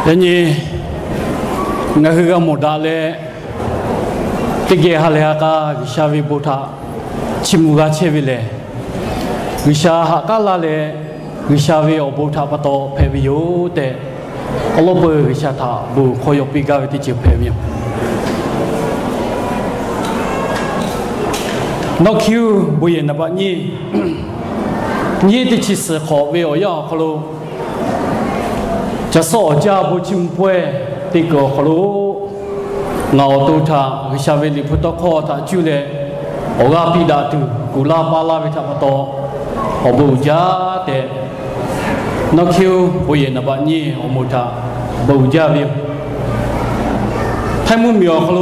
Jadi ngahiga modale tiga hal yang ka gishavi bota cimuga cebile gisha hakalale gishavi obota pato pebio te olopo gisha ta bu koyo piga ti cepebio no kyu bu yen ba ni ni ti chi se kho we o ya kholoจะสอจาบุจิมป่วยติโกขลุเงาตูทาวิชาเวลิพุทธข้อทาจุเลโอกาปิดาตุกุลาปาลาวิทัปโต我不家的，那 Q 不也那把你我们他不家的，他们苗可能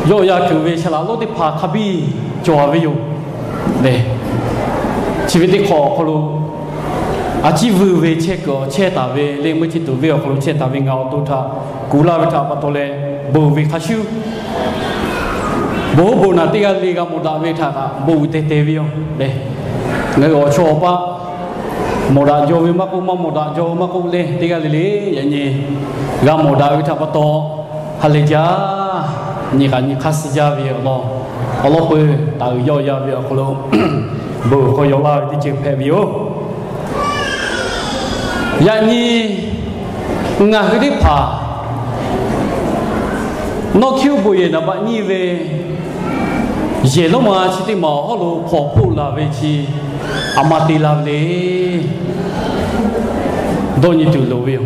有呀 Q 为啥老的怕卡比就还没有，嘞，ชีวิตที่ขอเขารู้อาชีพวิเชก็เชตาเวเลี้ยงไม่ชิดตัวเวเขารู้เชตาเวงเอาตัวท่ากูลาเวท่าปัตโตเลบูวิขาชิวบูนาติกาลีกามุดาเวท่าก็บูเตเตวิโอเด้เงยโชปะมุดาโจวิมากุมามุดาโจมากุเลติกาลีอย่างนี้กามุดาเวท่าปัตโตฮัลเลจ้านี่กันนี่คัสจ้าเวอAllah Allah pun tahu yo ya we kalau bu ko yo la di chim phe bio ya ni nga hri pha no kyu bu ye na ba ni ve ye lo ma chi ti ma ho lo pho phu la ve chi amati la le do ni tu lo ve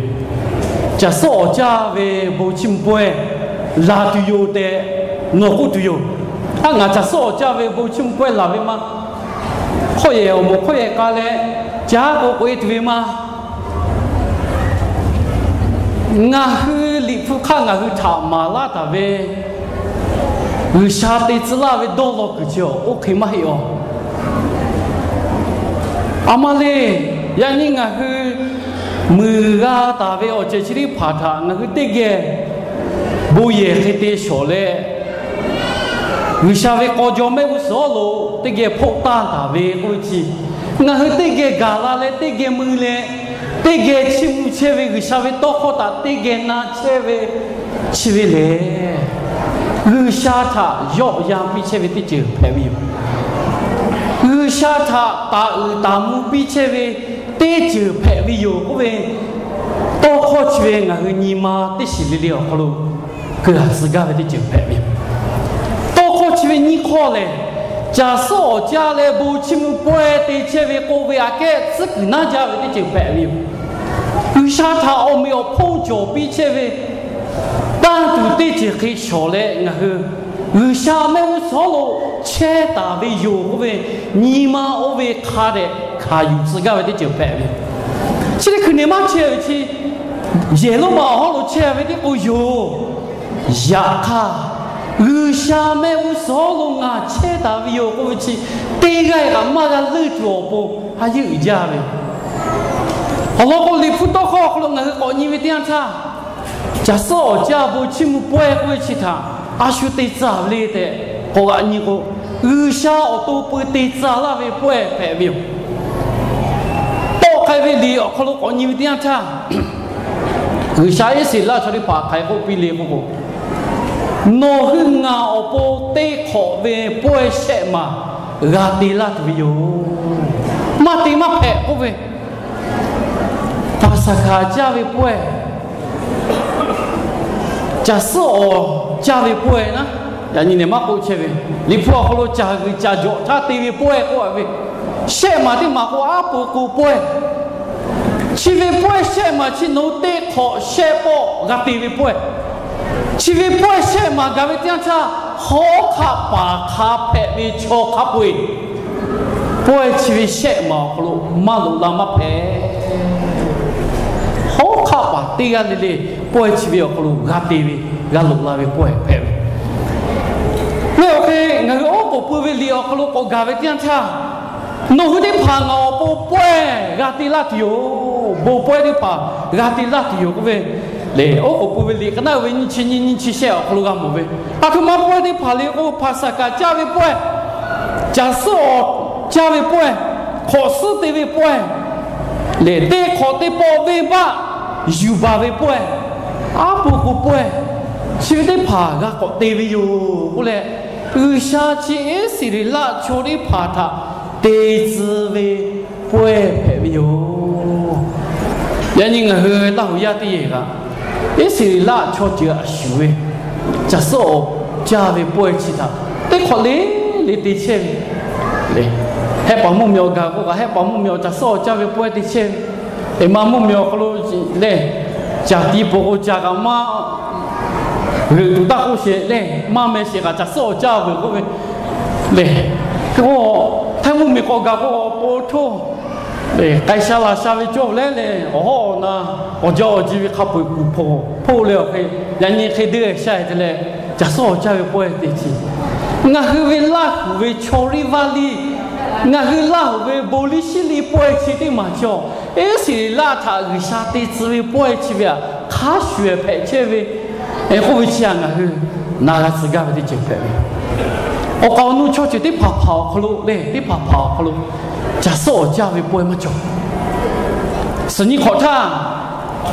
cha so cha ve bu chim pwe la tu yo te no ku tu yo啊，我只所家为不清贵老的吗？可以，我们可以搞嘞，家国贵对吗？我去里夫看我去查马拉达为，我下辈子那为多了个叫，OK吗？哟，阿妈嘞，让你我去มือ啊，大为我这里爬他，我去这个，不也去得说嘞。วิชาเวกอจอมไม่อุศโลติเกพกตาตาเวกุจิงาติเกกาลาเลติเกมือเลติเกชิมุเชเววิชาเวโตโคตาติเกนาเชเวชีวิเลวิชาทายอยามปิเชเวติเจอแผ่วิวิชาทาตาตามุปิเชเวติเจอแผ่วิโยกุเวโตโคชเวงาหีมาติสิลิเลอคโลเกือสกาเวติเจอแผ่วิชีวิตนี้ข้อเลยจะสอจะเลยบูชิมป่วยแต่ชีวิตกูไปอาเกะสักน่าจะไปที่เจ็บแผลวิววิชาท่าเอาไม่เอาพูดจบปีชีวิตตั้งตัวที่จะคิดโฉเลยนะคือวิชาไม่รู้สโลเชตาไปอยู่กูไปนี่มาเอาไปขาเดขาอยู่สักก็ไปที่เจ็บแผลวิวชีวิตคือเนี่ยมาเชื่อที่เยลมาเอาเราเชื่อไปที่กูอยู่อยากขาวิชาไม่อุศลงอาเชตาวิโยกุชิตีไงกับมากันลืดหัวปูหายืดยาเลยพอเราก็รีบฟุตโต้ข้อลงงานก่อนยี่วิทยาชาจะสอจ้าบุชิมุป่วยกุชิตาอาชุติจาเลยแต่พออันนี้ก็วิชาอตัวปุติจาลาเวป่วยแผลวิวโตใครเวลีออกเขาลงก่อนยี่วิทยาชาวิชาเอสิลาชลิปาใครเขาปีเลี้ยงกูโนหึงาอโปเตขอเวป่วยเสมากาติลาตวิโยมาติมาแผลกูเวภาษาขาจาเวป่วยจะสอจาเวป่วยนะอย่างนี้เนี่ยมากูเชเวลิพวกเขาโลจาคือจาโจถ้าตีเวป่วยกูเวเสมาที่มากูอาปูกูป่วยชีวิตป่วยเสมาชิโนเตขอเสปอกาติเวป่วยชีวิตป่วยเช่มากาวิทยาชาหัวขาปากขาแผลวิโชขาปุยป่วยชีวิตเช่มาครูมาลุลามาแผลหัวขาปากตีกันเลยป่วยชีวิตครูกาตีวิกาลุลาวิป่วยแผลไม่โอเคงั้นโอ้กูป่วยลีอครูกูกาวิทยาชาโน้ตที่พังเอาปูป่วยกาตีลาติโยปูป่วยที่พังกาตีลาติโยกูเวเลยโอ้กูพูดเลยก็น่าเว้นชิ้นนี้ชิ้นเสียครูกันหมดเลยอาคือมาป่วยที่ผ่านเลยโอ้ภาษากาจ้าไปป่วยจะสอบจ้าไปป่วยขอซื้อตีไปป่วยเลยเด็กขอตีปอไปบ้าอยู่บ้าไปป่วยอาปูกูป่วยชีวิตที่ผ่านก็ขอตีไปอยู่กูเลยชาชีสิริลาโชดีผ่าท่าตีจือไปป่วยแผลไปอยู่ยันยังเฮ้ยตั้งหัวยาตีกัน一时拉出去啊，修诶，假设家里不会其他，得可怜你的钱，嘞，还把木苗干，我还把木苗假设家里不会的钱，哎妈木苗可能嘞，家地不够家个妈，读大学嘞，妈没写个假设家里不会，嘞，我太木米国家国波托，该下了下位做来嘞，哦那我叫我这边卡不破了可以，人家可以得下来的嘞，假设我家有不会的去，我是为拉为处理瓦里，我是拉为玻璃洗里不会去的嘛叫，是拉他个下地子为不会去的，他学派去为，会不会去啊？我是哪个自家的就派为，我搞弄出去的跑路嘞，的跑路。假设我家为不会么做，是你考他，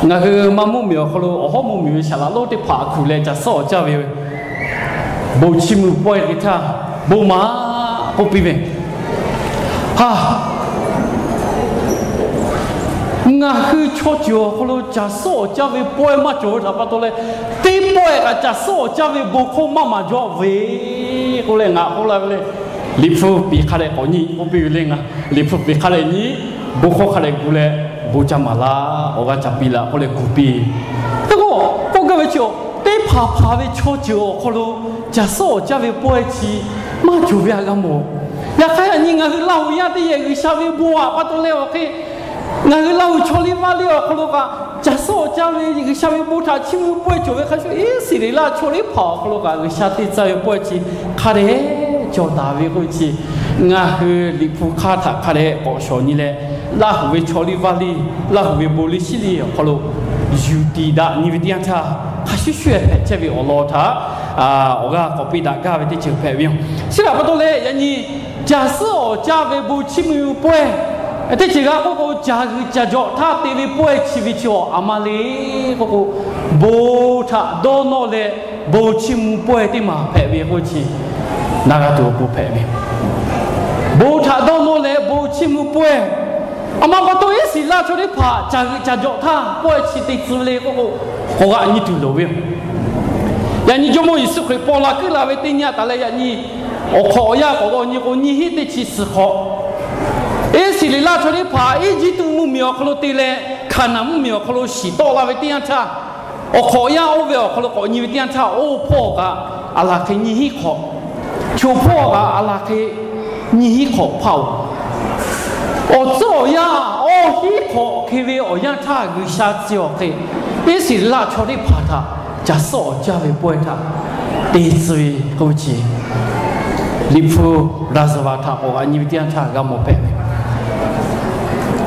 那个妈木苗可能我好木苗下来老的爬苦嘞，假设我家为无起木不会给他，无嘛不比呗，哈，我去出去可能假设我家为不会么做，差不多嘞，对不会啊，假设我家为不可妈做为，后来我后来嘞。里夫比卡嘞，你不比人啊？里夫比卡嘞，你不可卡嘞，古嘞不加马拉，我个加比啦，我嘞古比。那个我个为叫，得爬为超久，可能假设我家为不会去，嘛就别个么？呀，看你我是老样的嘢，个下为不啊，把到嘞我去，我是老处理完了，可能个假设我家为一个下为不他，起码不会就会看说，是的啦，处理跑，可能个下地再也不会去，卡嘞。叫大卫回去，我去利普卡塔卡嘞，我说你嘞，拉回处理瓦里，拉回玻璃洗里，好了，有地的，你为点他，还是学派这边我老他啊，我个隔壁大家为的就派用，是啦不多嘞，人家假设我家为不起没有背，这几个我家着他对为不会起为叫阿妈嘞，我不他多诺嘞，不起没背的嘛，派为回去。那个都不配面，不查到我来不去不背，阿妈把东西拉出来爬，加着他，不会去对子嘞，我个你都路边，呀你就没意思会跑那个那位对呀，但来呀你，我考呀你还得去思考，是你拉出来爬，一直都没苗可能对嘞，看那没苗可能洗到那位对呀他，我考呀我wel可能你对呀他，我跑个阿拉给你去考。就破个阿拉克，你可跑，我这样，一可可为我让他一下子 OK， 也是拉出来爬他，假设我家为不会他，第一次后期，你夫拉斯瓦他，我你这样他干么办？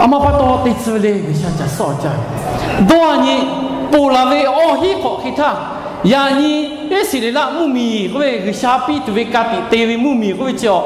阿妈把多第一次嘞一下假设我家，多你不拉为一可给他。呀，你是的啦，木米会个下边都会家的，对位木米会叫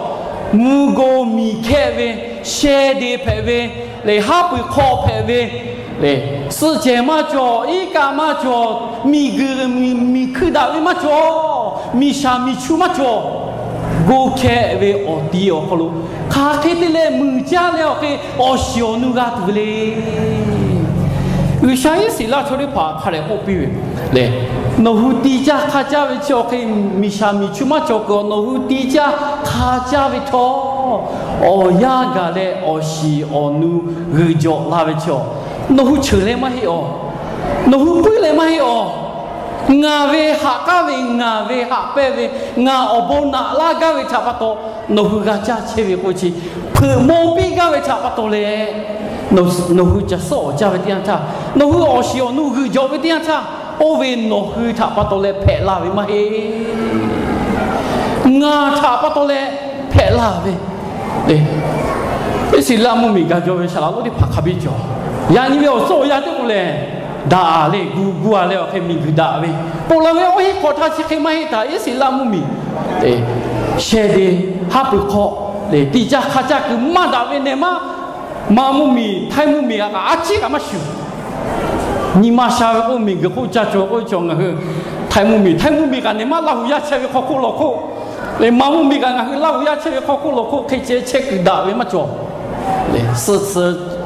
木个米开位，写的排位，来下边靠排位，来时间嘛叫，一家嘛叫，米个米去大位嘛叫，米下米出嘛叫，我开位哦地哦好咯，他开的嘞木家了给哦小奴家都嘞，有啥意思啦？出来爬，看来好比嘞。那户地家他家为叫可以米下米出嘛叫个，那户地家他家为托，呀个嘞，是奴日叫拉为叫，那户车嘞嘛嘿那户背嘞嘛嘿我为下家为我为下辈为我不拿拉家为差不多，那户个家车为过去，破毛病家为差不多嘞，那户家少家为点他，那户是奴日叫为点他。我为诺去差不多嘞，拍拉为嘛嘿？我差不多嘞，拍拉为，这是拉木米干就为啥啦？我的拍卡比较，呀你要做呀对不嘞？打嘞，姑啊嘞，可以米去打为，不然我一考他去可以买打，也是拉木米，写的哈不考，地家卡家个嘛打为呢嘛，马木米、太木米啊，阿姐干嘛修？你妈下回我明个好家做我讲个太木米干你妈老呀吃个苦老苦，你马木米干个老呀吃个苦老苦，可以直接吃个大为嘛做？是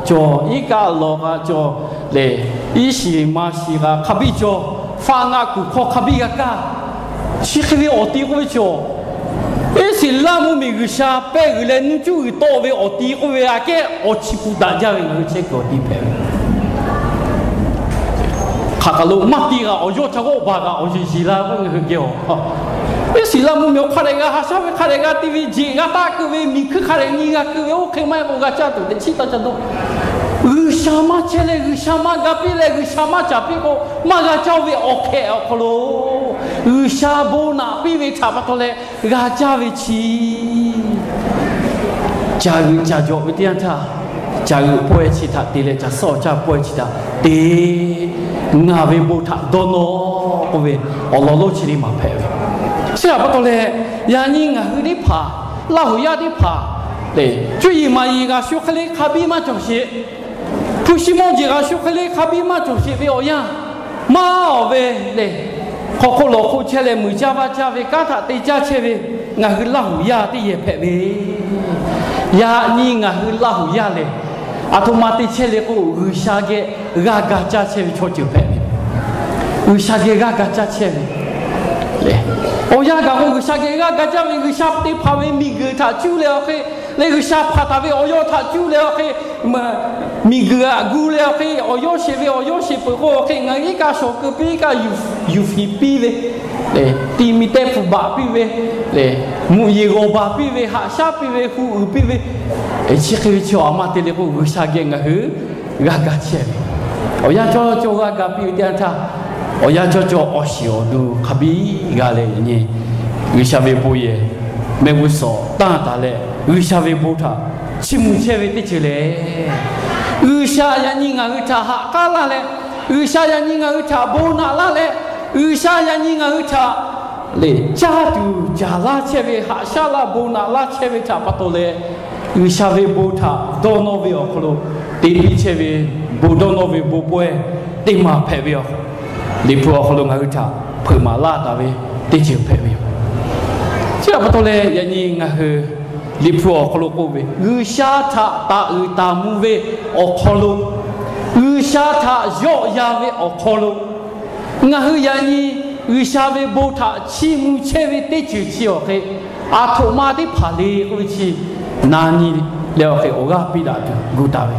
做一个老个做嘞，一是马是个卡比做，放啊古靠卡比个个，去那边我弟会做，一是拉木米个下白个嘞，你就多为我弟会啊个，我去不大家为我吃个弟陪。卡卡路马蒂个，我就叫我爸个，我就是啦，我个叫。이 실라무며 카레가 하샤베 카레가 TV 지가 다 그왜 미크 카레니가 그왜 오케마이 뭐가 짜도 내 치다 짜도 의샤마 첼레 의샤마 가필레 의샤마 잡히고 마가 짜왜 오케 오콜로 의샤보나 비비 잡아톨레 가자위치 자기 자조 비디안타 자기 포에치타 딜레 자 소자 포에치타 데 나베 보타 도노 고베 얼로로 치리마 페 시아바톨레 야닝아 흐리파 라후야디파 네 주이마이가 쇼클레 카비마 정시 푸시모지가 쇼클레 카비마 정시 베오야 마오베 네 코콜로 코첼레 무자바자베 까타 데자체베 nga hư lahu ya ti ye phe be ya ni nga hư lahu ya le automatic chele ko hư sha ge ga ga cha che cho chu phe be hư sha ge ga ga cha che le o ya ga ko hư sha ge ga ga cha be hư sha ti pha be mi ge tha chu le ke le hư sha pha ta be o yo tha chu le ke mi ge gu le ke o yo she be o yo she pe ko ke nga ge ka so ke pe ka you fi pi be le ti mi te fu ba pi be le mu ye go ba pi be ha sha pi be hu pi be e chi ke chi o ma te le ko gu sha ge nga hu ga ga che o ya cho ga ga pi tian tha o ya cho o shi o du kha bi ga le ni gu sha be bo ye me wu so ta ta le gu sha be bo tha chi mu che be ti che le gu sha ya ni nga hu tha ha ka la le gu sha ya ni nga hu tha bo na la le gu sha ya ni nga hu tha le cha tu cha la che ve ha sha la bo na la che ve cha pa to le gu sha ve bo tha do no ve o khlo ti pi che ve bo do no ve bo pwe ti ma phe ve o le phu o khlo nga hu tha phe ma la ta ve ti chi phe ve cha pa to le ya ni nga hu le phu o khlo ko ve gu sha tha ta u ta mu ve o khlo gu sha tha yo ya ve o khlo nga hu ya ni gu sha ve bo tha chi mu che ve te chu chi o ke a tho ma ti pha le ko chi na ni le o ke o ga pi da tu gu ta ve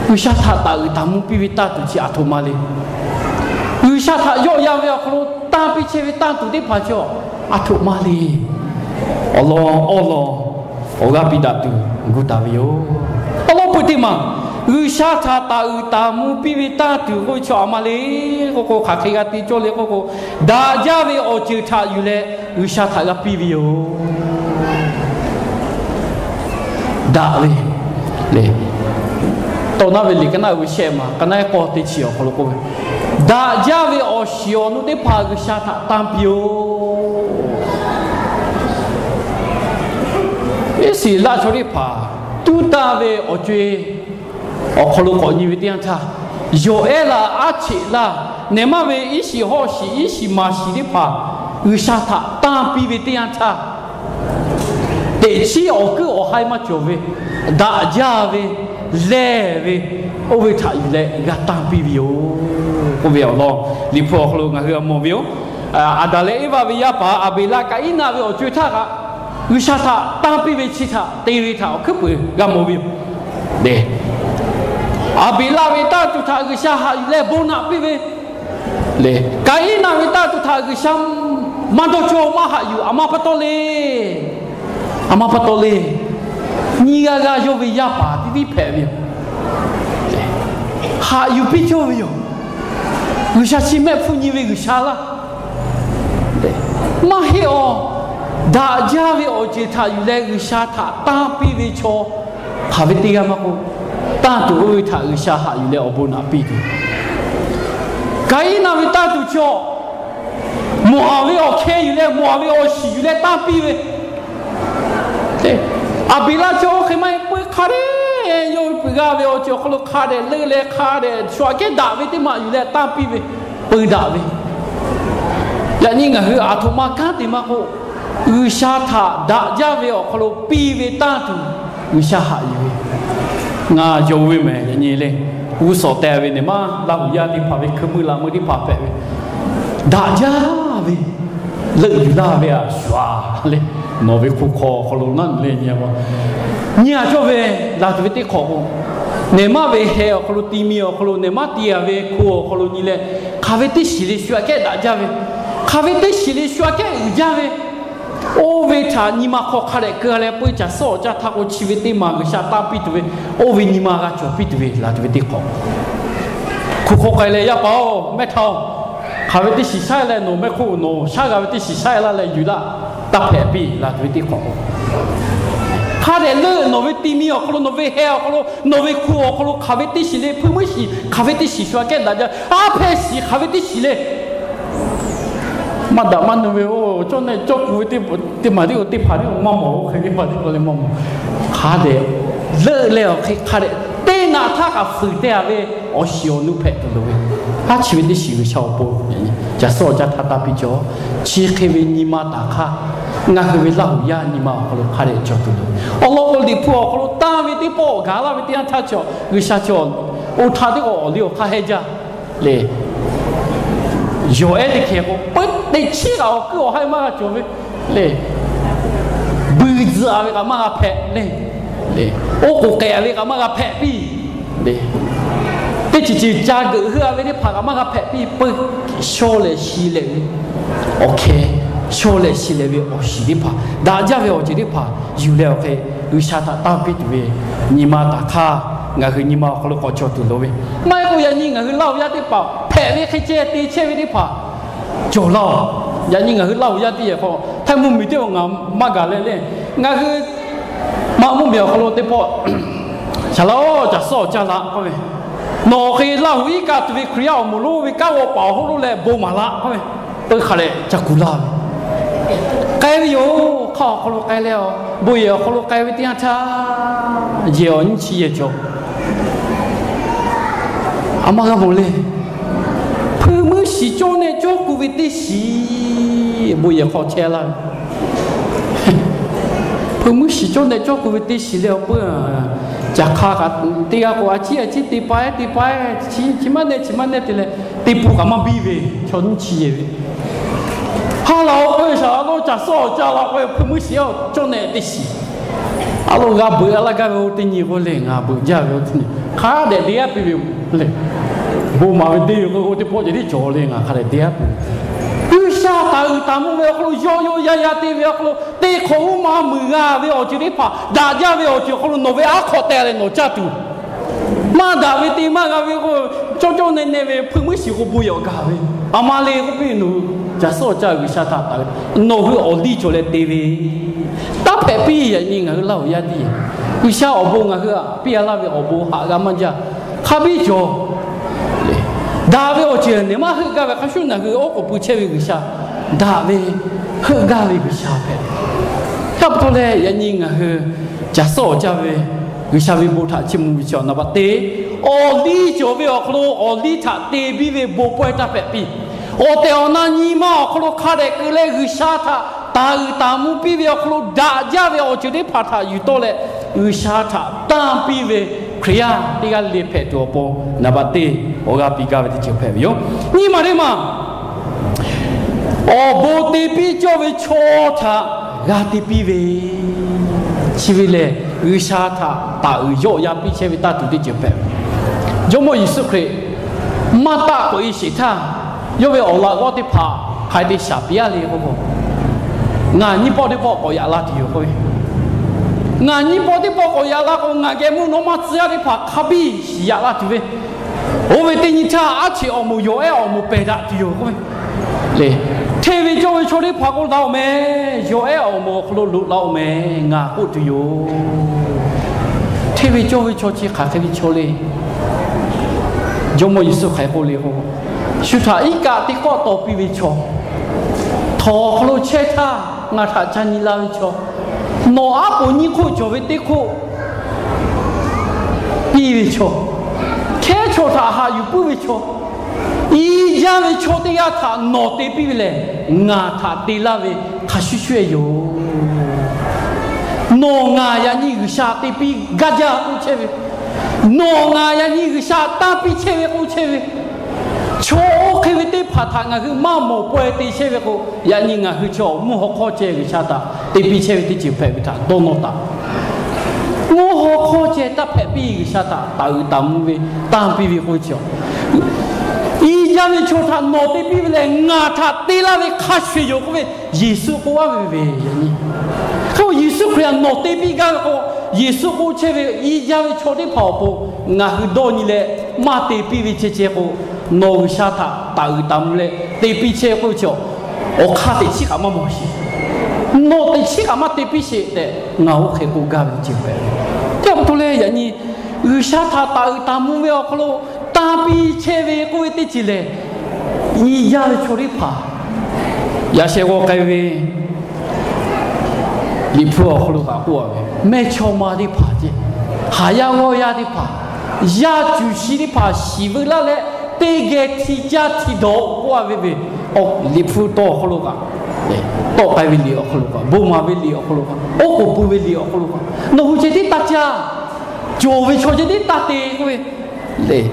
gu sha tha ta u ta mu pi vi ta tu chi a tho ma le gu sha tha yo ya ve o khlo ta pi che ve ta tu ti pha cho a tho ma le olo o ga pi da tu gu ta ve yo olo pu ti ma gu sha tha ta u ta mu pi vi ta tu ko cho ma le ko kha khe ga ti cho le ko da ja ve o chi tha yu le gu sha tha ga pi vi yo da le to na ve li kana u she ma kana ko ti chi o ko da ja ve o shio nu de pha gu sha tha tam pi yo e si la cho ri pha tu ta ve o chue o kholo ko ni vi tian tha yo e la a chi la ne ma ve i shi ho shi i shi ma shi ri pha u sha tha ta pi vi tian tha de chi o ku o hai ma cho ve da ja ve le ve o ve tha le ga ta pi vi yo ko ve lo li pho kholo nga hu mo vi a da le e va vi ya pa a be la ka i na ve o chue tha ga u sha tha ta pi ve chi tha te ri tha o khu pu ga mo vi de abila vita tu tha gu sha ha le bona pi ve le kai na vita tu tha gu sham ma do cho ma ha yu ama pa to le ni ga yo ve ya pa ti ti phe ve ha yu pi cho ve yo gu sha chi me phu ni ve gu sha la ma he o da ja ve o che tha yu le gu sha tha ta pi ve cho ha ve ti ga ma ko ta tu ui tha u sha ha yu le o bu na pi tu kai na vi ta tu cho mo ha ve o ke yu le mo ha ve o shi yu le ta pi ve te a bi la cho ke mai pu kha re yo pu ga ve o cho khlo kha de le kha de chwa ke da ve ti ma yu le ta pi ve pu da ve ya ni nga hu a tho ma ka ti ma ko u sha tha da ja ve o khlo pi ve ta tu u sha ha yu nga jo we me ni le u so te we ne ma la u ya ti pha we khu mu la mu ti pha pe we da ja we le yu la we a shwa le no we khu kho lo nan le nya ba nya jo we la tu ti kho ko ne ma we he o khlo ti mi o khlo ne ma ti ya we khu o khlo ni le kha we ti shi le shwa ke da ja we kha we ti shi le shwa ke u ja we 我为他你妈靠看来个来不讲少家他我去为对嘛个下大比对，我为你妈个做比对啦对对好。苦苦个来要包没掏，还为的洗菜来弄没苦弄，下个为的洗菜啦来有啦，大排比啦对对好。他的乐弄为地面哦，可能弄为海哦，可能弄为苦哦，可能咖啡的洗嘞，不没洗，咖啡的洗说给大家啊拍洗咖啡的洗嘞。嘛打嘛弄为哦，做那做苦的嘛的的怕的嘛毛，可以嘛的过来嘛毛，他的乐了可以他的，但那他个负担为我小奴拍的了喂，他前面的洗个小波，假说假他打比较，只可为你妈打卡。ngah kewe lau ya ni ma kalau kare jodoh Allah ko lipu kalau ta we ti po gala we ti an tha cho wi sha cho o tha de ko lio kha he ja le yo e de ke ko pa de chi ga ko hai ma jo we le bu zi a we ka ma phe le o ko ke a we ka ma phe pi le te chi chi ja ge hu a we de pha ka ma phe pi pu sho le shi le okay说来是来为我洗的怕，大家为我这里怕，有了嘿，有下他大笔的为，你妈打卡，我和你妈好了搞交通了喂，买个人你我和老家的怕，拍为去接地车为的怕，就老，人你我和老家的也好，他们没得我妈干来嘞，我和妈目标好了的怕，下老就少加啦，各位，那去老一家对kriya我们路为搞我保护了嘞，不嘛啦，各位，都看嘞，就古老。cái yêu khó khó cái leo bây giờ khó cái với tiếng cha nhiều những chi vậy cho ama cái hồ lê phơi mới xí cho này cho cô với tí xí bây giờ khó che lại phơi mới xí cho này cho cô với tí xí leo bữa chả khá cả tí à cô chị tí bài chỉ mà này thì là tí bù cả mà bi về cho những chi vậy Hello， 为啥我假说叫了我不没需要做那的事。阿罗个不要那个我等你我来啊，不叫我等你，他的第二笔来，不嘛的我的婆家的做来啊，他的第二笔。有啥大木为好摇呀呀的为好，的口嘛木啊为好这里怕，大家为好就好弄为阿靠带来弄家头。嘛大为的嘛个为我做那为不没需要不要个为，阿妈来我比侬。假设在为啥他打，那会奥利做来对位，打牌比人家个老压的，为啥我不那个比阿拉为我不下个么子，他比做，大为我觉你妈很个为他说那个我不切为啥，大为很个为啥牌，差不多嘞，人家个假设在为啥为不他去木叫那把对，奥利做为我可能奥利他对比为不会打牌比。我掉那尼玛，可能看来个来个啥他，大木比为可能大家为我觉得怕他遇到了个啥他，大比为可呀，这个来拍多不，那把的我个比较的就拍有，你嘛的嘛，我不得比较为错他，俺的比为，是为了个啥他，大有呀比起为大都的就拍，有么意思可以，马大可以写他。因为我我的怕还得下边里好不？俺你包的包我压拉的有会，俺你包的包我压拉我俺给木那么只要的怕卡比是压拉的会，我为对你差而且我们有爱我们白的有会，嘞，特别就会说的怕我老妹有爱我们可能老妹俺不的有，特别就会说起还特别说嘞，有么意思还好嘞好。สุดท้ายอีกาที่ก็ต่อปีวิชอทอคลุเชท่างาถาจันนิลาวิชอโนอาปุญิคุจวิติคุปีวิชอแค่ชอท่าหาอยู่ปุวิชออีจาวิชอที่ยาท่าโนเตปีวิเลงาถาตีลาวิข้าช่วยอยู่โนงายันยี่กุชาตีปีกัจจากุเชวิโนงายันยี่กุชาตาปีเชวิกุเชวิโชว์คือวิธีพัฒนาคือมาโมป่วยตีเชฟกูยันยิงคือโชว์มูฮอกข้อเจวิชาตาตีปีเชฟที่จีบเพ่วิธาโดนตามูฮอกข้อเจตาเพ่ปีวิชาตาตาตามูวิตามปีวิคุยโชอีจ家的求他脑袋比来牙他对那位卡学有个位耶稣过啊位人呢，可耶稣可能脑袋比个耶稣过去位一家的求的跑步，牙很多你嘞马得比位切切过，脑下他打一打嘞，得比切过就，我卡得起干嘛模式，脑袋起干嘛得比些的，我还不干的机会，对不对人呢？下他打一打木苗可喽。大比切为过的起来，一家的处理怕，也是我改为，你不要胡乱搞我的，没巧嘛的怕的，还要我呀的怕，呀就是的怕，媳妇那来对个提家提到我为哦，你不多胡乱搞，哎，多改为你胡乱搞，不嘛为你胡乱搞，我不为你胡乱搞，那我觉得大家就为瞧见的大的喂，嘞。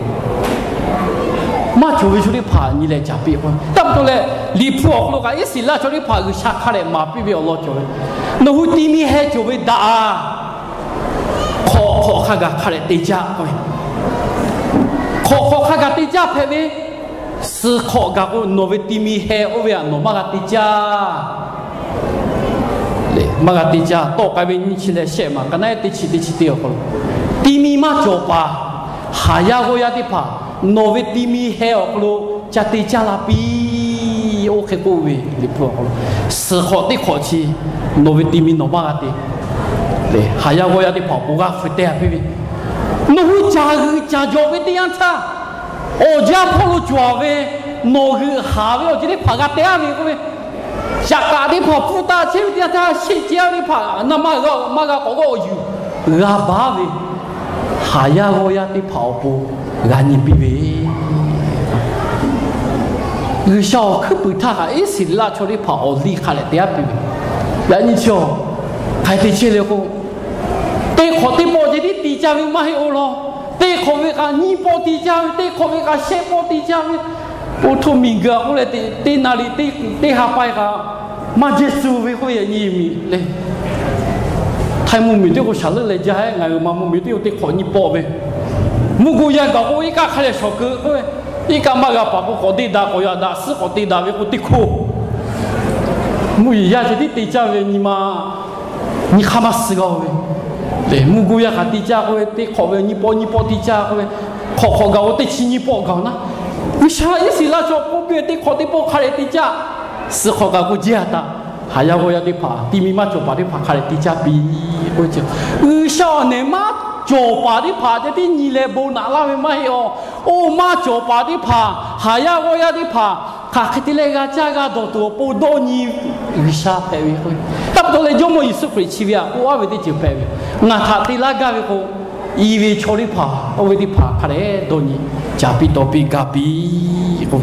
嘛就为处理怕你来加别婚，但不嘞，离谱哦！那个一时那处理怕个下卡来嘛，别别老久了。那我地面还就会打，靠看个卡来对家，靠看个对家拍呗，是靠个我挪为地面还我呀挪嘛个对家，嘞嘛个对家多改变你起来些嘛，刚才对起掉好了，地面嘛就怕，还要我呀的怕。挪威地米还有咯，家对家那比我看过喂，你不好了，适合的考期，挪威地米挪嘛的，嘞，还要我要的跑步啊，会带别别，挪威家教会的样子，我家跑路教会，挪威下位我这里跑个带别个喂，下家的跑步大车的他新疆的跑，那么个我有，阿爸喂，还要我要的跑步。俺你比为，有小可不他还一时拉出来跑厉害了，第二比为，俺你瞧，还得起来个，对考对包这里地价位嘛有咯，对考位个你包地价位，对考位个谁包地价位，我透明个，后来对哪里对下摆个，嘛结束为会你米嘞，太木米对我下来来家还俺嘛木米对我对考你包呗。木姑爷搞我一家看来小哥，一家嘛个把我搞对打，我要打死搞对打，为我对哭。木爷爷这里对家为你嘛，你看嘛死个喂，对木姑爷还对家喂，对考喂你包对家喂，考个我对起你包搞呢，为啥一时那叫不别对考对包看来对家，死考个我接的，还要我要对爬，地面嘛就把对爬看来对家比我就，为啥你嘛？脚把的爬这里你来不拿拉没有？我妈脚把的爬，还要我要的爬，他看的那个价格多不多你为啥排位会？他不来就没意思回去呀，我为的就排位，那他的那个为何？以为瞧的爬，我为的爬，看来多你加比多比加比会，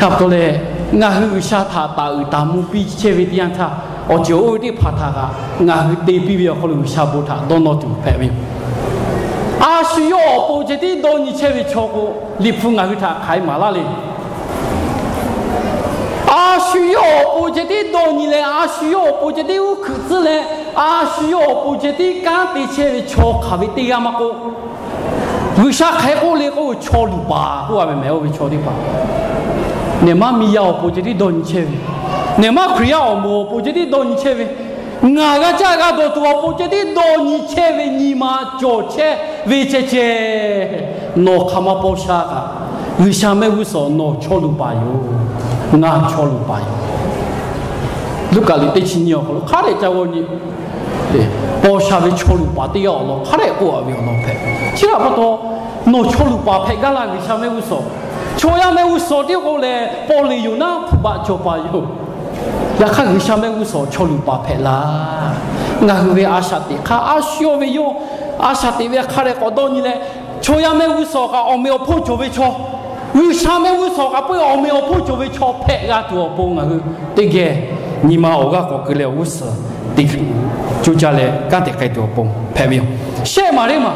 他不来，我为啥他打目比切为这样他？我就为的爬他个，我对比为可能下不他，都拿就排位。阿需要不这的多你切为超过，你不爱他开马拉哩。阿需要不这的多你嘞，阿需要不这的有口子嘞，阿需要不这的刚的切为超卡为对呀嘛个，为啥开过来个超路吧？我还没有为超的吧？你妈咪要不这的多你切为，你妈亏要么不这的多你切为。我个价格多，不觉得多你切为你妈就切为这，我看嘛不下个，为啥没有说我错路吧哟，我错路吧哟，如果你对起你要好了，看来在我你，对，不下为错路吧的要了，看来我没有弄配，其他不多，我错路吧配个啦，为啥没有说，错也没有说的过来，包里有那不吧就吧哟。要看为什么我说错路八拍啦？我为阿啥的，看阿需要为用阿啥的为看来好多年嘞，错也没我说个，我没有破就为错，为啥没我说个不要我没有破就为错拍个多不我对个，你妈我个搞个了我说，对个就家嘞干得该多不拍没有？谁嘛的嘛？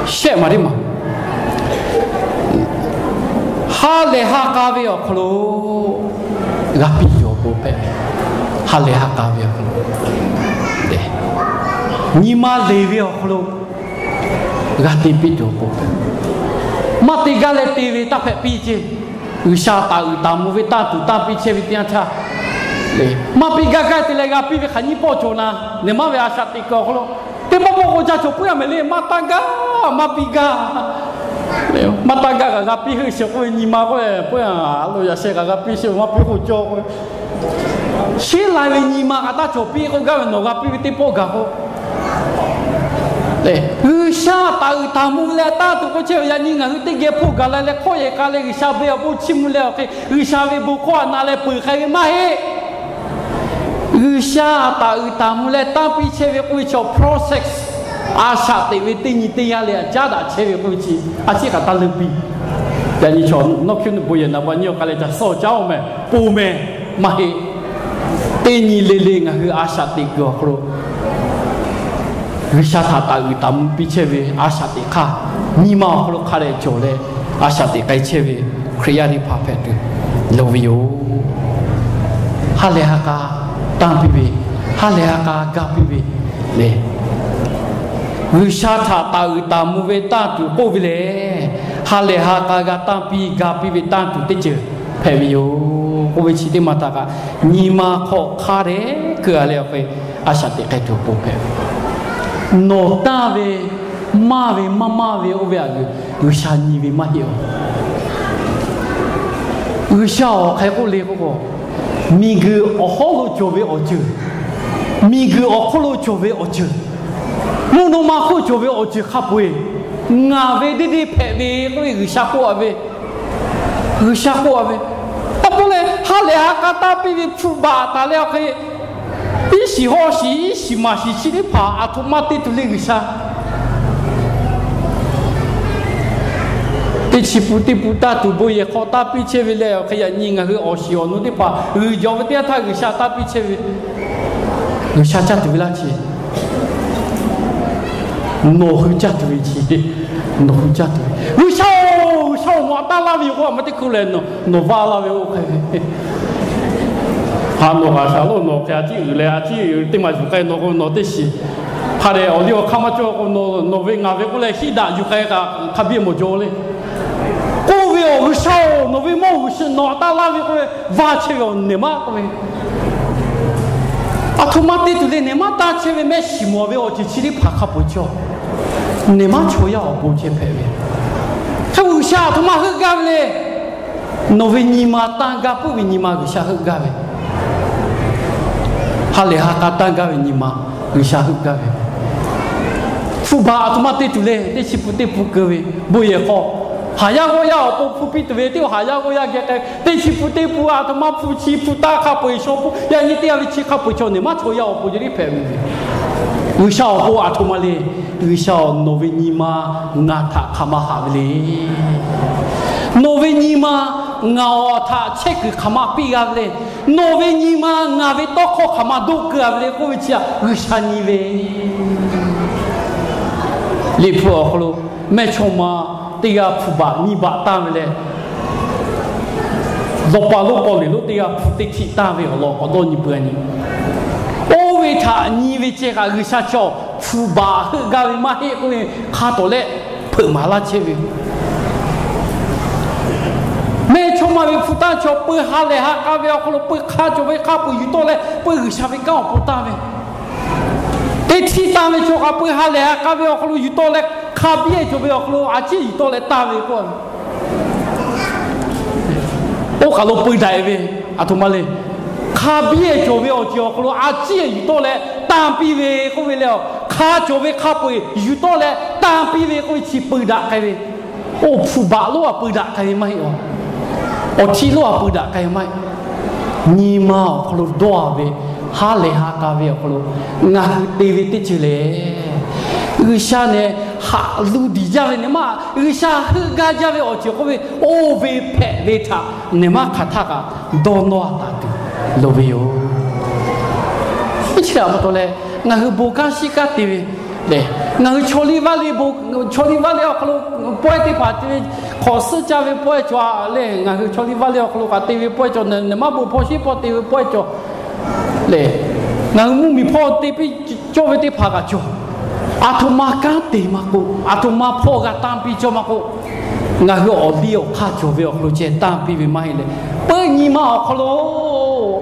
谁嘛的嘛？哈嘞哈咖啡哦，可喽，个比较不拍。哈雷哈咖啡对，你妈雷啡好了，个地比较不，嘛地个来地啡打拍比起，下打木为打赌打比切为点差，嘞，马比嘎嘎的那个比为看你包着呢，你马为阿下的高了，对马包我家就不要没嘞，马打嘎马比嘎，嘞，马打嘎个比去小个你马个不要啊，路亚些个比小马比好做个，谁来为你马个打就比个个那个比为对包个个。嘞，下打木来打都个叫人家你个铺个来可以个来下不要不起木了个，下为不夸拿来不开嘛嘿，下打木来打比切为会叫 process， 啊下的为对你对呀嘞，加大切为会去，啊这个打了比，人家说那肯定不一样，那玩意个来叫烧焦没，不没嘛嘿，对你嘞嘞个啊下的个咯。下他打木比切为阿下的卡，你嘛好了卡来做嘞，阿下的该切为 create perfect， love you， 哈嘞哈个当比比，哈嘞哈个比比嘞，下他打木为打住过不嘞，哈嘞哈个当比为打住得着，陪为有，我为起的嘛大个，你嘛好卡嘞，个了会阿下的该做不陪。诺大为马为妈妈为我为个下你为嘛有？我小开过来个个，米个我好了就为我做，米个我好了就为我做，我弄马好就为我做卡不为，我为的陪为个下过为，个下过为，他不来，他来哈个大比为出巴打了可以。一时好时，一时嘛是去的爬，阿托马地都那个啥。第七步第步打都不也好打比切为了，可以人家去学习哦，弄的爬，要不点他个下打比切为，个下家对了去，挪去家对去，挪去家对，我笑我打拉为我没得可能喏，挪瓦拉为我开。他诺个啥咯？诺个只有嘞，只有顶嘛就该诺的是，他嘞我哋看嘛做个诺为伢为过来西达就该个，他别么做嘞。我为我少，诺为么是诺大拉为过来挖起个你嘛个喂。啊，他妈的，对你嘛打起为没西莫为我就起哩爬卡不叫，你嘛求要不接陪为。他为啥他妈很干嘞？诺为你嘛打个不为你嘛个啥很干嘞？哈里哈卡当个你嘛，有啥好个？富巴他妈对住嘞，这是不对不个喂，不也好。还要我要不富比对对，还要我要给个，这是不对不啊，他妈夫妻不打卡不说不，要你这样去卡不叫你妈抽要不就你陪喂。有啥不啊？他妈嘞，有啥诺维尼嘛，俺他卡嘛哈嘞。诺维尼嘛。ngao tha check khama pi gavle nove ni ma ngave to kho khama do gavle ko chia ushani ve li phu khlo me choma tia phu ba ni ba ta le lo pa le lo tia phu te thi ta ve lo ko do ni bu ni o ve tha ni ve che ga usha cho phu ba gavle ma he ko kha to le phu ma la che veไม่ชมมาวิฟุตาจบปืนฮาเลฮากาเวลคนละปืนข้าจบไปข้าปืนอยู่ตัวเลยปืนชาไปก้าวปุตตาเวแต่ที่ตาไม่ชอบปืนฮาเลฮากาเวลคนละอยู่ตัวเลยข้าเบี้ยจบไปคนละอาชีพอยู่ตัวเลยตาเวก่อนโอ้ข้าลงปืนได้เวอาทุมาเลยข้าเบี้ยจบไปเอาเจ้าคนละอาชีพอยู่ตัวเลยตามปีเวเขาไปแล้วข้าจบไปข้าปืนอยู่ตัวเลยตามปีเวเขาชีปืนด่าใครเวโอ้ผู้บ่าวรู้ว่าปืนด่าใครไหมอ๋อโอ้ที่รู้ว่าปืนด่าใครไหมนี่มาเขารู้ดัวเวฮาเลฮากาเวเขารู้งาตีวิติจิเลชาเนี่ยฮาลูดีจ้าเวเนี่ยมาชาฮึกาจ้าเวโอเจ้าเขาเวโอเวเพเวท่าเนี่ยมาขัดทักอะโดนนัวตาตุโลเวโอไม่ใช่เอามาตัวเลยงาฮึบุกาชิกาตีเวเลยงาฮึชอลีวาลีบุชอลีวาลีเขารู้ป่วยที่ผ่านที่ขอซื้อจ้าเวป่วยจ้าเลยงาฮึชอลีวาลีเขารู้ว่าตีเวป่วยจ้าเนี่ยมาบุพอชีพอตีเวป่วยจ้าเลยงาฮึมุมีพอตีไปจ้าเวที่ผ่านจ้าอาทุมาการตีมากูอาทุมาพ่อการตามปีจอมากู ngài cứ ở liều khá chỗ về ở lối trên tam pi về mai này bởi nhị mà ở lối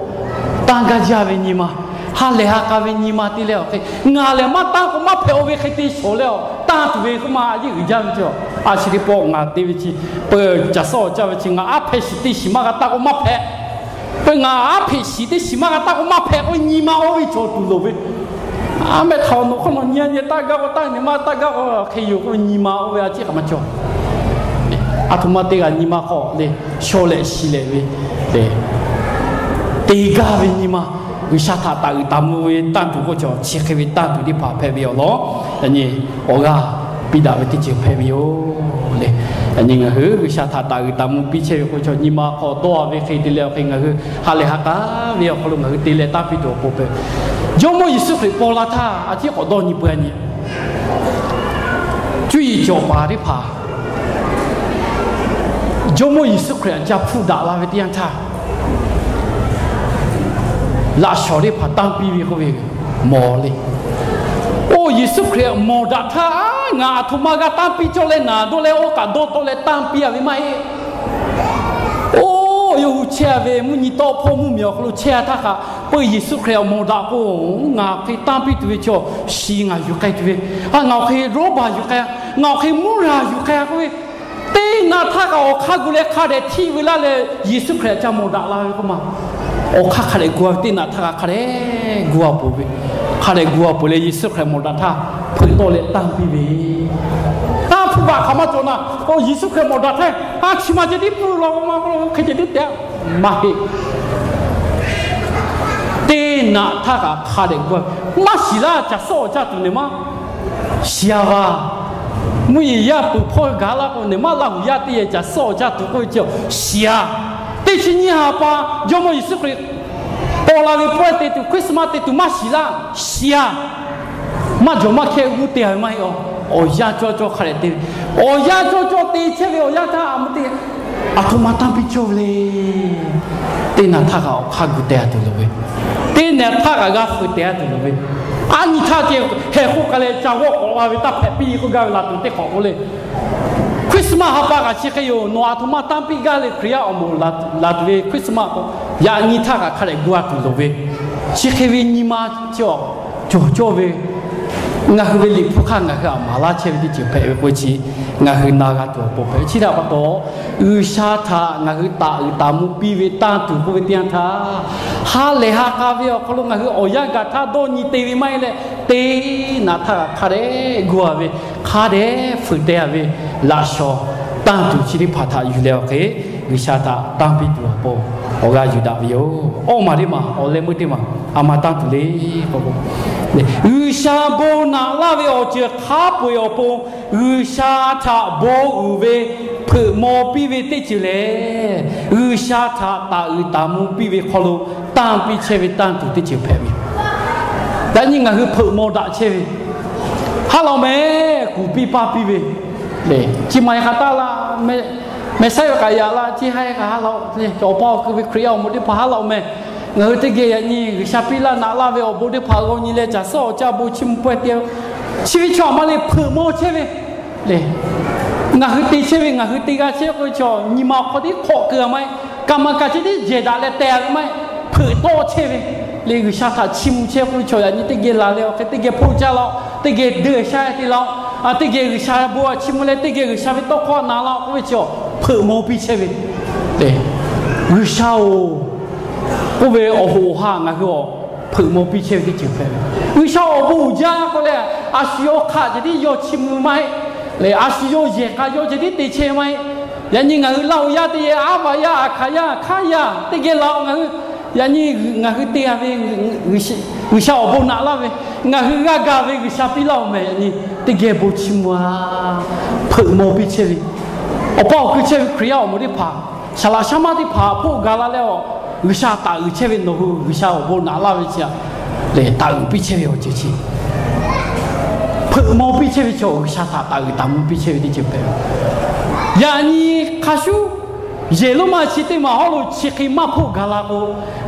tăng cái gì về nhị mà hà lệ hà cái về nhị mà thì leo cái ngài lệ mà tăng cũng mà phải về cái tí số leo tăng về cũng mà gì cái gì chứ à chỉ đi bỏ ngài tí về chi bởi giả sử cho về chi ngài áp phải tí xí mà cái tăng cũng mà phải bởi ngài áp phải tí xí mà cái tăng cũng mà phải bởi nhị mà ở về chỗ tụ lối về à mẹ thầu nó không nói nhẹ ta cái tăng nhị mà ta cái khi yêu cái nhị mà ở về chỉ cái mà chỗ automatic ni ma ko le shole sile le tiga ve ni ma wisha tha ta tamu ve tan tu ko cho che ke ve tan tu di pa phe bi lo ani oga pi da ve ti che phe bi le ani nga hu wisha tha ta tamu pi che ko cho ni ma ko to ve ke ti le ke nga hu ha le ha ka ve ko lo nga ti le ta pi to ko pe jo mo yesu kri po la tha a ti ko do ni pu ani ju yi jo pa ri pa जो मो यीशु क्रिया जा फुदा ला वे तियां था ला शोरे फतां पी वे को वे मोले ओ यीशु क्रिया मोदा था nga thuma ga tam pi cho le na do le o ka do to le tam pi ave mai o yo che ave mu ni to pho mu myo ko che tha ka po yीशु क्रिया moda ko nga khi tam pi tu cho shi nga yu kai tu a nga khi ro ba yu kai nga khi mu ra yu kai koตีนาถ้าเขาข้ากุเลข้าเดที่เวลาเลยยิสุคริสต์จะโมดาลาก็มาโอ้ข้าเดกัวตีนาถ้าข้าเดกัวปุบข้าเดกัวปุเลยยิสุคริสต์โมดาท่าพึ่งโตเลยตั้งปีบีถ้าผู้บ่าวเขามาโจนะโอ้ยิสุคริสต์โมดาท่าอาชิมาจะได้พูดเรามาใครจะได้เดี๋ยวมาเหตีนาถ้าข้าเดกัวมาสิละจะโซ่จะตัวเนี่ยมาเสียวะมุยยาปุพ่อกาลาคนเนี่ยมาลาหุยาตีจะโซ่จะถูกก็จะเสียแต่ที่นี่ฮะป้ายอมยิสุคริสต์พอเราไปพูดแต่ตุคริสต์มาแต่ตุมาสิละเสียมาจอมาแค่อุติให้ไหมโอ้ยาโจโจขนาดตีโอ้ยาโจโจตีเชื่อโอ้ยาท่าอามุตีอาทุมาตั้งพิจารณาตีน่ะท่าเขาข้ากุเตะตัวเลยตีน่ะท่าเขาข้ากุเตะตัวเลยอันนี้ถ้าเจ้าเฮ้คู่กันเลยจะว่าออกมาเป็นตาแผลปีก็กลายเป็นลาตุเตะของเลยคริสต์มาสฮับปากเชื่ออยู่นัวทุมาตั้งปีกันเลยเคลียร์ออกมาลาตุเวคริสต์มาสยานี่ถ้าเขาเลยกัวตัวเลยเชื่อวิญญาณเจ้าเวงาคือลิฟุขันงาคือมาลาเชื่อที่จะเผยไปจีงาคือนากาตัวปเผยที่เราบอกอุชาธางาคือตามุปีเวตาตุกุเวตียนธาฮาเลฮากาเวอเขาลงงาคือโอยากาธาโดนีเตวิไม่เลยเตนาธาคาเรกัวเวคาเรฝึกเตเวลาชอตาตุชิริพัทาอยู่แล้วคืออุชาธาตามปีตัวปโอกาอยู่ดาวิโอโอมาดิมาโอเลมุติมาอามาตั้งตุลีปะอุชาโบนาลาเวอเจข้าปุยอปงอุชาธาโบอุเวเพื่อโมปีเวติจิเลอุชาธาตาอุตามุปีเวขลุตามปีเชวิตันตุติจิเพวิแต่ยังไงคือเพื่อโมดาเชวิฮัลโหลแม่กูปีป้าปีเวเลยจิมาคาตาลาไม่ใช่ว่ากายาละที่ให้ข้าเราเนี่ยจอพ่อคือวิเคราะห์มุดิพาเราแม่เงยตะเกียนี่ชาพิลานาลาเวอบุดิพาเรานี่เลยจะโซ่จะบูชิมเปเดียวชีวิตชอบมาเลยเพื่อโมเชวิเลยงาคือตีเชวิงาคือตีกาเชฟก็ชอบนี่มาคนที่ขอเกลือไหมกรรมการที่เจดาเลยแต่ไหมเพื่อโตเชวิเลยคือชาติชิมเชฟก็ชอบนี่ตะเกียลาเลยตะเกียพูดจาเราตะเกียเดือดใช่ที่เราตะเกียคือชาบัวชิมเลยตะเกียคือชาพิโตข้อนาเราก็ชอบเพื่อโมปีเชวิเลยวิชาก็เวอโหห่างอะคือเพื่อโมปีเชวิที่จิ๋ววิชาบูญาก็เลยอาชิโยขาจะได้โยชิมไหมเลยอาชิโยเยกาโยจะได้ติเชไหมยันยิ่งอะคือเรายาตีอาบายาขายาขายาตะเกียเราอะคือยันยิ่งอะคือตีอะเววิชาบูนาละเวงะคือกากาเววิชาพิเราเมนี่ตะเกียบูชิมว่าเพื่อโมปีเชวิอป้าคือเชฟครียร์มุดิพาชาลาชามาดิพาผู้กาลาแล้ววิชาตาอุเชวินโนหูวิชาโบนาลาวิชาเลยตาอุปิเชวิโอเจชีเพื่อโมปิเชวิโชวิชาตาอุตามุปิเชวิดิเจเปยานี่ข้าชูเยลุมาชิติมาฮอลุชิคิมาผู้กาลาโก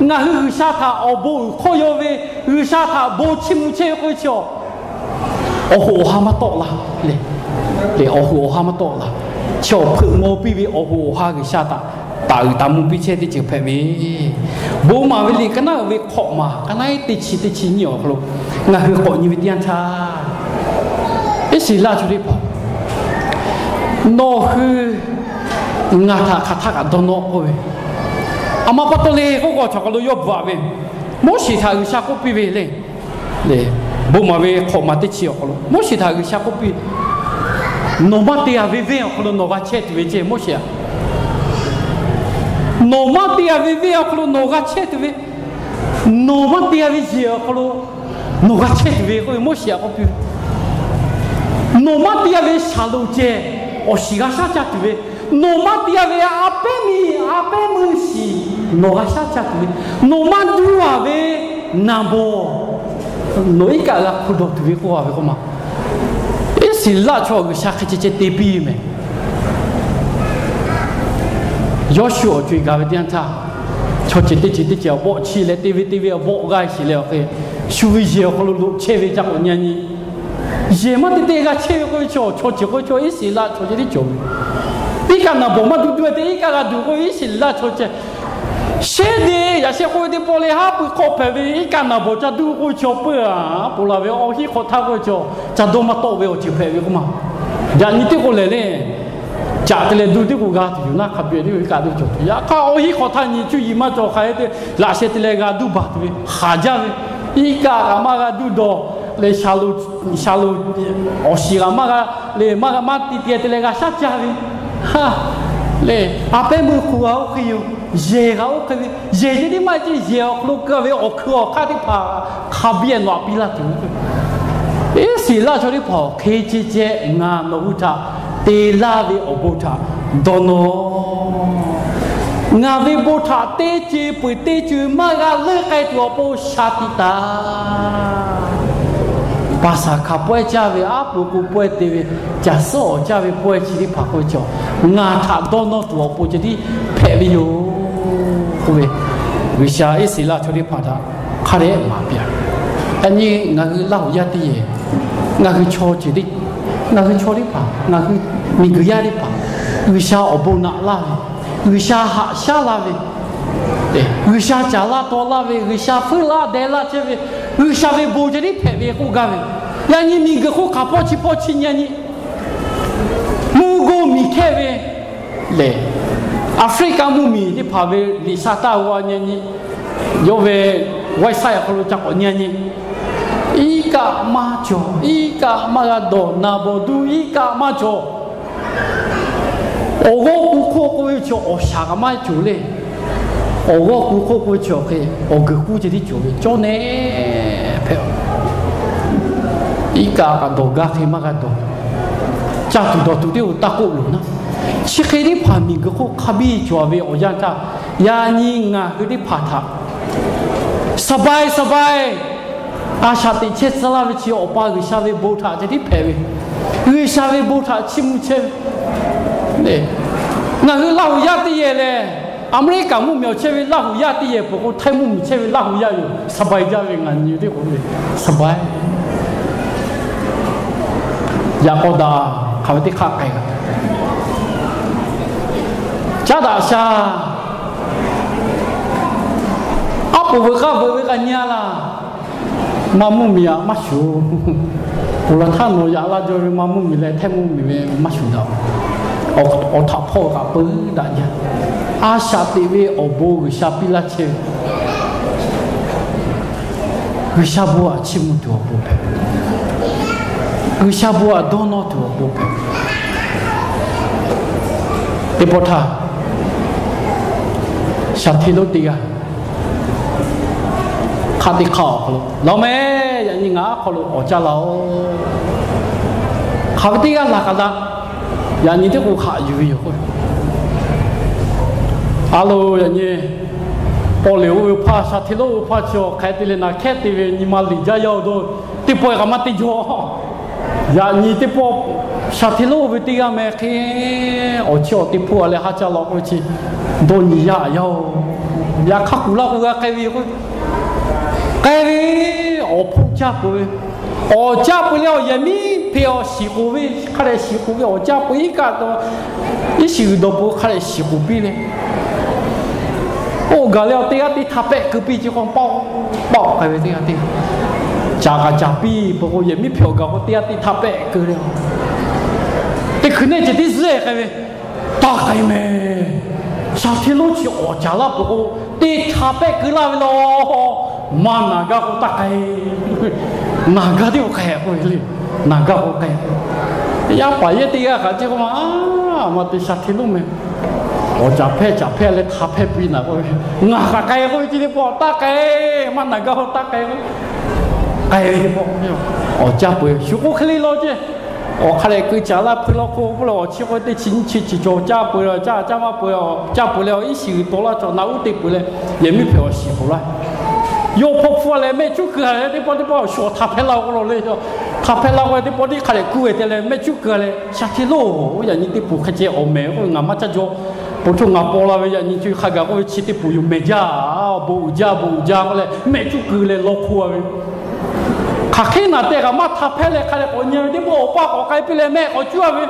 งาหือวิชาตาอบูโคโยเววิชาตาโบชิมุเชโกโชโอ้โหฮามาโตละเลยโอ้โหฮามาโตละ cho phự mô bi vi ô hồ ha cái sa ta ta tamu bi che ti chụp phê vi bố mà vì cái nào vì khó mà cái này ti chi nhiều luôn ngà hư khó như vi tian cha ít xí là chú đi bỏ nó hư ngà thà khát thà đó nó ôi ama bắt đầu lấy cái cho cái lối yop vào về mỗi sự thay cái sa copy về lên để bố mà về khó mà ti chi luôn mỗi sự thay cái sa copy nó mà tia về luôn nó gắt chết về chứ mỗi sự nó mà tia về luôn nó gắt chết về nó mà tia về gì luôn nó gắt chết về cái mỗi sự copy nó mà tia về sao luôn chứ ở siga sa chết về nó mà tia về apa mi si nó gắt sa chết về nó mà dua về nabo nó ít cả là khu đô về qua về không mà xin là cho người khác chỉ chế bi mà Joshuaជួយកាវិទាំងថាឈុតចិត្តជាបកឈីលេទីវីបកកាយឈីលេអូខេស៊ូវីជាកលុឆេវីចាក់ញ៉ាញីយេម៉ាទីកាឆេវីក៏ឈុតជាក៏ឈុអ៊ីស៊ីឡាឈុតជាជុំពីកាណាបងម៉ាឌូឌូទីកាឌូក៏អ៊ីស៊ីឡាឈុតជាရှေ့ဒီရရှိခိုးဒီပေါ်လေဟာပကောပဲဒီကနာဘောချဒူကိုချောပပူလာဝဲအော်ဟီခေါ်ထားကိုချောချဒိုမတော့ဝဲချဖဲဝဲကမဂျာနီတီကိုလေလေဂျာတလေဒူတီကိုဂါတူနာခပ်ပြီးဒီကာဒူချောယာခါအော်ဟီခေါ်ထားနီချူယီမတော့ခိုင်တဲ့လာရှေတလေဂါဒူဘတ်ဝဲခါဂျာဝဲဤကာမဂါဒူတော့လေရှာလူအော်ရှိဂါမဂါလေမတီတီတလေဂါရှာချာဝဲဟာလေအပဲမကူအောင်ခီယရေကောရေဒီမှာကြည့်ရေကလုကဝဲအခါခါတိဖာခါဘီနဝပီလာတူအေးစီလာချောဒီဖောခေချီချေငါမဟုတ်တာတေလာဝဲအဘုထာဒေါနောငါဝဲဘုထာတေချီပွေတေချီမကလေကဲတောပိုရှာတိတာဘာသာခပွဲကြဝဲအပူကူပွဲတေဝဲဂျာစောကြဝဲပွဲချီဒီဖာကိုချောငါထာဒေါနောတောပိုချီဒီဖဲဘီယိုကိုပဲဝိရှာအစီလာချောဒီဖာတာခရဲမှာပြအညီငါကလောက်ရတည်ရငါကချောချီဒီငါကချောဒီဖာငါကမိဂရဒီဖာဝိရှာအဘုနာလာဝိရှာဟာရှာလာဝေဝိရှာဂျာလာတော်လာဝေဝိရှာဖူလာဒဲလာချေဝေဝိရှာဝေဘူချီဒီဖဲဝေကိုကဝေယာညီမိဂခုခါပေါ်ချီညာညီမူကိုမိခဲဝေလေAfrika mumi di pawe di sata wa nyanyi yove waisai ko chak nyanyi ika macho ika magado nabodu ika macho ogo ku ko cho o shaga mai chule ogo ku ko cho ke ogo ku ji di chule cho ne pe ika ka do ga ke magado cha tu do tu de ta ko lu naชิคกี้พายมีก็ขบีจัวเวอยันตายานีงาคือที่ผ่าทักสบายอาชาติเชสลาวิชิโอปาวิชาเวบูธาจะที่เพวิวิชาเวบูธาชิมุเชเนี่ยนั่นคือลาหุยาตีเยเลยอเมริกามุ่งเหมียวเชวิลาหุยาตีเยพวกไทยมุ่งเชวิลาหุยาอยู่สบายใจเวงานอยู่ที่คนเลยสบายอยากเอาดาเขาที่ข้าไปกันจ้าดาชาอับบุกกันเนี่ยล่ะมามุ่งมีอะมาชูปุระท่านโนยาลาจอยมามุ่งมีเลยแท้มุ่งมีมาชูดาวเอาทับพ่อกับปืนด่านยาอาชาติเวอโบวิชาปิลาเชวิชาบัวชิมุตัวบุเพวิชาบัวโดนอตัวบุเพเอปอท่าชัดที่รถดีกันขาดข้าวเราแม่ยังยิงอ่ะเขาลูกออกจากเราขาดที่กันหลักกันละยังยิงที่กูขาดอยู่คนฮัลโหลยังยิงพอเหลียวพาชัดที่รถพาชัวใครที่เลน่ะแค่ที่เวนิมาลิจะยาวดูที่ป่วยกับมาติจ่อยังยิงที่พอชัดที่รถวิธีการแม่แค่ออกชัวที่พัวเลยหาจะหลอกวิธีโดนยาเยาอยากขับกูเล่ากูก็ใครวีกูใครวีโอ้พูดจับกูโอ้จับกูแล้วยังมี票西湖边，看来西湖边我家不一个都，一时都不看来西湖边嘞。我搞了第二天他白隔壁就讲包，还有第二天，加币，不过也没票搞，我第二天他白隔了。你可能这点事哎，还没大概没。夏天路去我家了，不过第他白隔了咯，嘛哪个我大概，哪个就开会了，哪个我开。呀，半夜第二个就讲啊，我第夏天路没。我加配嘞，他配比那个，哪个开会今天不大概，嘛哪个大概，哎不，我家不，如果可以了解。我看来跟家了陪了过不了，去我的亲戚去做家不了，家嘛不了，家不了一些多了，做哪有得不了，也没票洗不来。有婆婆来没就个来，你把说他陪了我了就，他陪了我的把你看来贵的嘞，没就个嘞，下天路我让你的不看见我没，我俺妈这就不从俺包了，我让你去看个我去的不用没家，不家我嘞，没就个嘞老苦啊。他看那这个嘛，他拍来看来，我娘的我爸我改变了没？我就要为，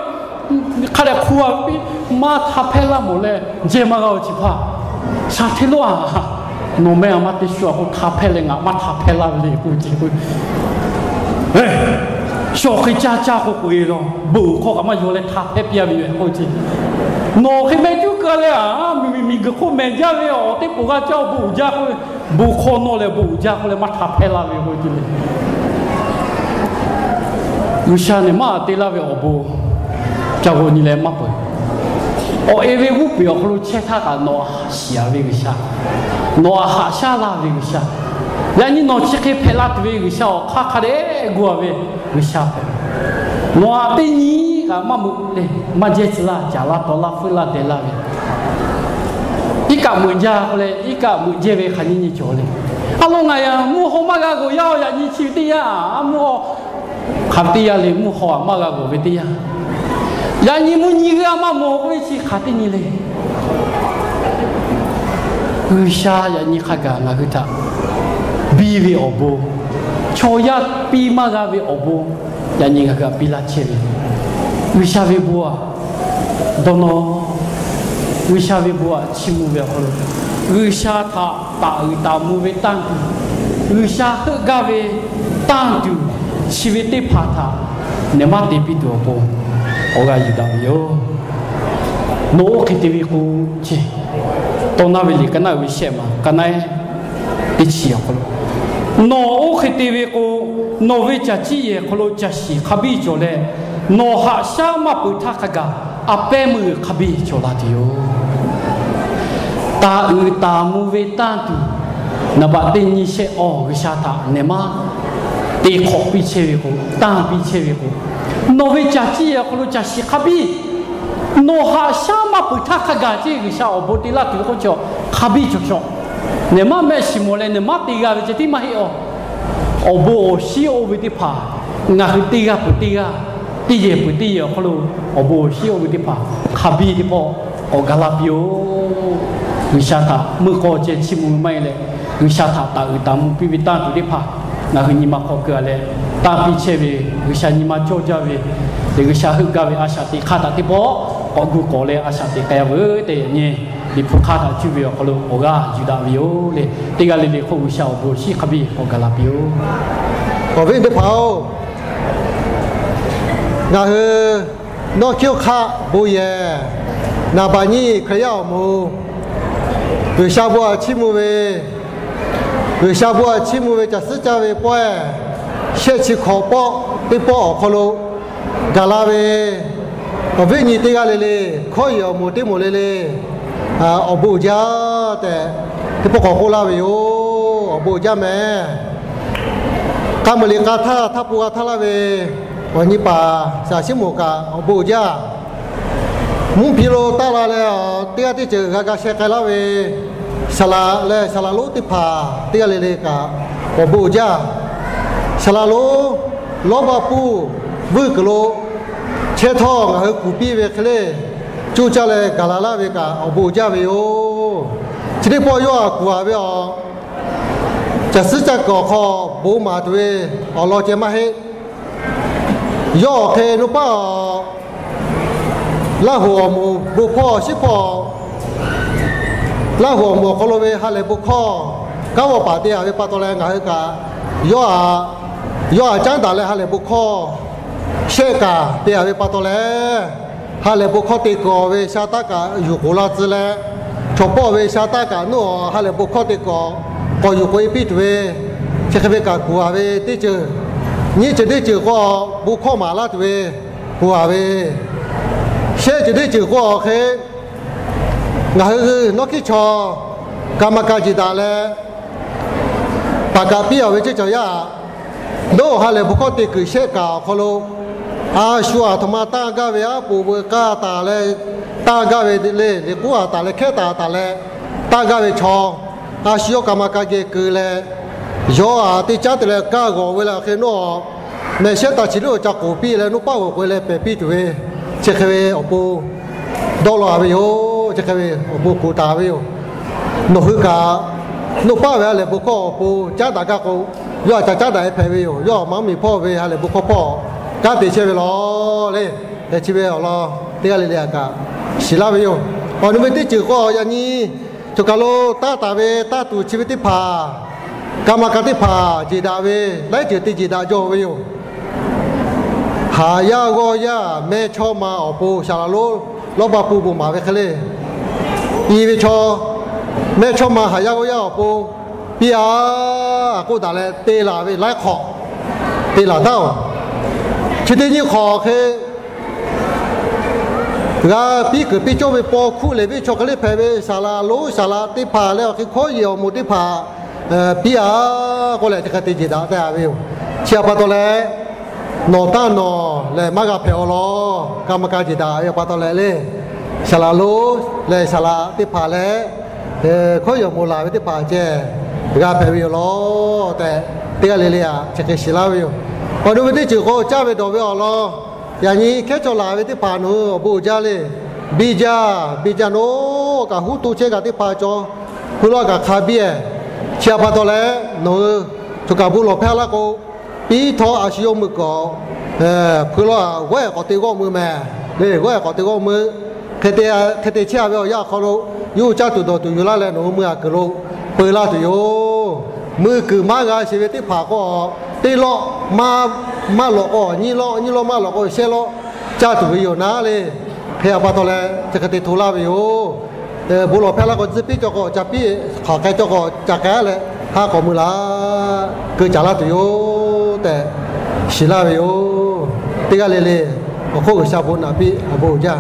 看来哭啊！嘛他拍了没嘞？这么个去怕，啥天路啊？我们阿妈的说我他拍了啊，嘛他拍了嘞，估计会。哎，小孩家伙会咯，不可阿妈有嘞他拍别边估计。我还没就个嘞啊，咪个可没家嘞哦，这不个叫不家伙，不可能嘞不家伙嘞嘛他拍了嘞估计嘞。有些人嘛，对那个我不，叫我你来嘛不？我因为我不要和其他个拿下那个下，拿下那个下，人家拿起去拍那对个下，卡的我为下拍，拿对你个嘛不嘞，嘛这次啦，加啦多啦分啦对啦个，一个门家后来一个门家为喊你做嘞，阿龙哎呀，幕后嘛个我要让你去的呀，阿幕后。卡地亚嘞，木好嘛个我为的呀，让你们你个嘛莫回去卡的你嘞，为啥呀你看个那个他，比为欧布，超呀比嘛个为欧布，让你个比拉切为，为啥为不啊？懂喏？为啥为不啊？起木为好了，为啥他大木为当地，为啥个个为当地？ชีวิตที่ผ่านมาเนี่ยมาตีปีตัวผมโอกาสอยู่ดาวโยโน้คิดวิคุเจตอนนั้นเวลีกันน่าวิเศษมากันน่าติดเชื้อคนโน้คิดวิคุโน้วิจัดจีเอคนจะสีขบีโจเลโน้หาชามาปุถะขกาอาเปมือขบีโจลาติโยตาตามูเวตันตุนบัดเดนิเชอวิชาตาเนี่ยมาตีขอบปีเชวิโกตาปีเชวิโกโนเวจัจีเอคนจะสิขบีโนหาชามาปุถะขกาจีกิชาอบติลาตุโคจขบีจกเนี่ยมาเมชิโมเลเนี่ยมาตีกาเวจติมาฮิโออบชีโอวิติพางาฮิตีกาปุติกาตีเยปุติเยคนอบชีโอวิติพาขบีที่พอโอกาลาบิโอวิชาตามือโคเจชิมุไม่เลยวิชาตาตาอุตามุปิวิตาตุติพา那个你妈好个嘞，大比切为，有些你妈做家为，这个下后个为阿下的卡达的包，我估过嘞阿下的该为的呢，你不卡达就为好了，我个就打为哦嘞，这个嘞嘞好小不是可比我个拉比哦。我为的跑，那是那就卡不也，那把你可要么，对下波起么为。为下波起木为就是家为包哎，先去考包，对包考喽，干啦为，我为你对个嘞嘞，可以哦，没得没嘞嘞，啊，我不家的，对不考好啦为哟，我不家没，干么哩干他不干他啦为，我你把啥些么干，我不家，木皮喽打啦了，第二天就个些干啦为。selalu tipa tiga lele ka obu ja selalu loba pu bu kelo che thong ha ku pi ve khle chu cha le galala ve ka obu ja ve yo chide po yo ku a ve o cha si cha ko kho bu ma twe o lo che ma he ย่อเคนุป้าละหัวหมูบุพ่อชิพ่อละหัวหมูเขาโลเวฮาเลบุข้อก็ว่าป่าเดียวไปป่าตัวแรงไงกะย่อจังตาเลยฮาเลบุข้อเชกาเดียวไปป่าตัวแรงฮาเลบุข้อตีกอเวชาตากะอยู่กุลาจิเลชอบพ่อเวชาตากะนู่ฮาเลบุข้อตีกอก็อยู่กุยปิดเวเชคเวกะกัวเวที่เจอนี่จะได้เจอก็บุข้อมาลาดเวกัวเวเชื่อจะได้เจอก็โอเคงั้นคือนกขี้ชอกรรมการจิตาเลปากกาเปียวเวจิจอยาโดฮาเลบุข้อตีคือเชื่อกาคนโลอาชัวธรรมะตากาเวอาปูเวกาตาเลตากาเวเล่เด็กกัวตาเลแค่ตาเลตากาเวชออาชัวกรรมการเกคือเลย่อที่จัดเลยก้าวเวลาเขนอในเชตตาชิโร่จากกูปีแล้วนุป้าเวลาเปปีตัวเช็คเวอปูดอลลาร์ไปโยเช็คเวอปูกูตาไปโยนุฮึกานุป้าเวลาบุกอปูจัดตากากูย่อจัดได้เพไปโยย่อมังมีพ่อเวลาบุกพ่อการติเชเวล้อเลยแต่ชีเวล้อเตี้ยเลยกาศิลาไปโยพอนุเวติจือก็อย่างนี้จุกาโลตาเวตาตูชีวิตที่พากรรมการที่พาจีดาเวไล่จีติจีดาโจเวโยหายาโกยาแม่ชอบมาอปูชาลาโลบาปูบุมาเวคเลอีวิชอแม่ชอบมาหายาโกยาอปูปีอากูด่าเลยเตลาเวไล่ขอเตลาเต้าชิดนี้ขอคือก็พี่คือพี่โจไปปอคู่เลยพี่ชกเลยแพ้ไปชาลาโลชาลาที่พาแล้วคือข้อเหี่ยวมุดที่พาพี่อาก็เลยจะกติจิตาแต่อาวิวเชียร์ปัตโตเลนอต้านอเลยมากระเพลล้อกรรมการจิตาเอปัตโตเลเลยชาลาลูเลยชาลาที่ผ่าแล้วเขาอยู่มูลาวิที่ผ่าเจกระเพลวิวล้อแต่เตี้ยเลยเลยอ่ะจะเกิดศิลาวิวพอดูวิธีจุโกจ้าไปดอกวิวล้ออย่างนี้แค่จลาวิที่ผ่านูบูจาเลยบีจาโนกับหูตูเชกับที่ผ่าจอคุณล้อกับคาเบียเชียร์ปัตโตเลโนทุกบุรุษแพ้ละก็ปีทออาชีพมือก่อคือว่าเว้ยก็ตีก็มือแม่เลยเว้ยก็ตีก็มือเคเตเชียร์เวลยาเขาโลยูจ้าตุดอยู่ละเลยหนูมือกระโลเปิดละตุโยมือคือมากาชีวิตที่ผ่าก็ตีล้อมาล้อก็นี่ล้อมาล้อก็เชล้อจ้าตุอยู่นะเลยเพียปัตโตเลจะเคเตทุลาไปโยบุรุษแพ้ละก็จะปีจก็จะปีขอแกจก็จะแกเลยถ้าขอมือละคือจ่าละตุโยแต่ศิลาไปโยติกาเลก็คู่กับชาวบุญนะพี่อาบูจ้า